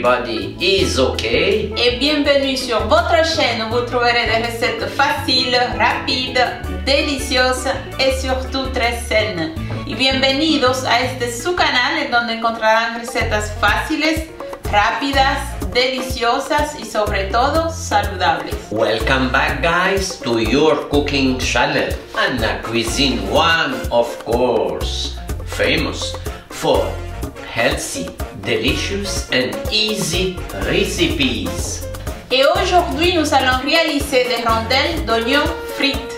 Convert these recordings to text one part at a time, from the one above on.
everybody is okay. Et bienvenue sur votre chaîne où vous trouverez des recettes faciles, rapides, deliciosas y surtout très saines. Y bienvenidos a este su canal en donde encontrarán recetas fáciles, rápidas, deliciosas y sobre todo saludables. Welcome back guys to your cooking channel and a cuisine one of course famous for healthy, delicious and easy recipes. Et aujourd'hui nous allons réaliser des rondelles d'oignons frites.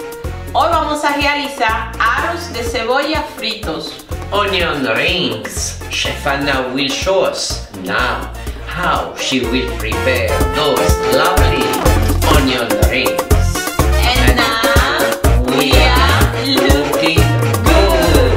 Hoy vamos a realizar aros de cebolla fritos. Onion rings. Chef Anna will show us now how she will prepare those lovely onion rings. And now we are looking good.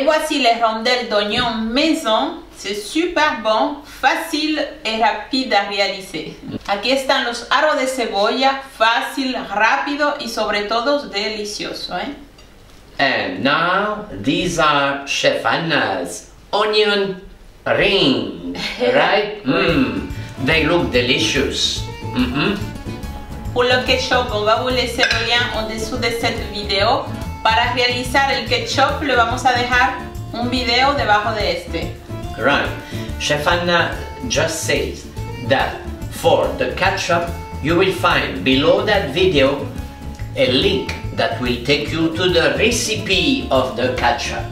Voici les rondelles d'oignons maison, c'est super bon, facile et rapide à réaliser. Aquí están los aros de cebolla, fácil, rápido y sobre todo delicioso. And now these are Chef Anna's onion rings, right? They look delicious. Pour le ketchup, on va vous laisser le lien en dessous de cette vidéo. Para realizar el ketchup le vamos a dejar un video debajo de este. Right. Chef Anna just says that for the ketchup you will find below that video a link that will take you to the recipe of the ketchup.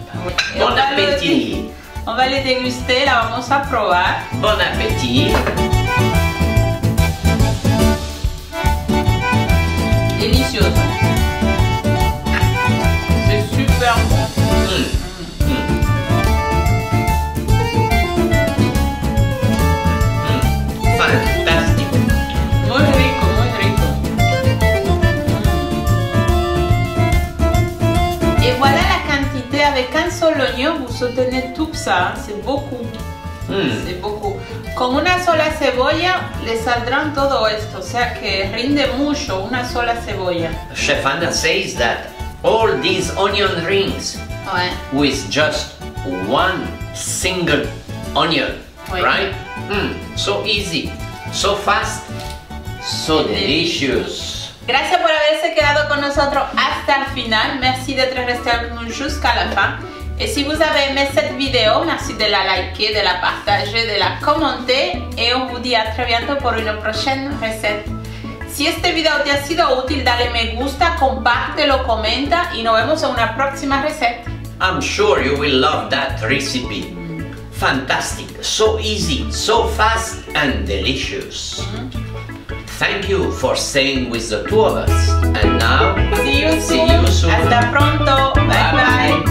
Bon appétit! On va les déguster, la vamos a probar. Bon appétit! Delicioso. C'est super bon. Fantastic. Muy rico, muy rico. Et voilà la quantité. Avec un seul oignon, vous obtenez tout ça. C'est beaucoup. C'est beaucoup. Con una sola cebolla le saldrán todo esto. O sea que rinde mucho una sola cebolla. Chef Anna says that all these onion rings with just one single onion, right? So easy, so fast, so delicious. Gracias por haberse quedado con nosotros hasta el final. Merci d'être resté avec nous jusqu'à la fin. Et si vous avez aimé cette vidéo, merci de la liker, de la partager, de la commenter. Et on vous dit à très bientôt pour une prochaine recette. Si este video te ha sido útil, dale me gusta, compártelo, comenta y nos vemos en una próxima receta. I'm sure you will love that recipe. fantastic, so easy, so fast and delicious. Thank you for staying with the two of us. And now, see you soon. Hasta pronto. Bye bye.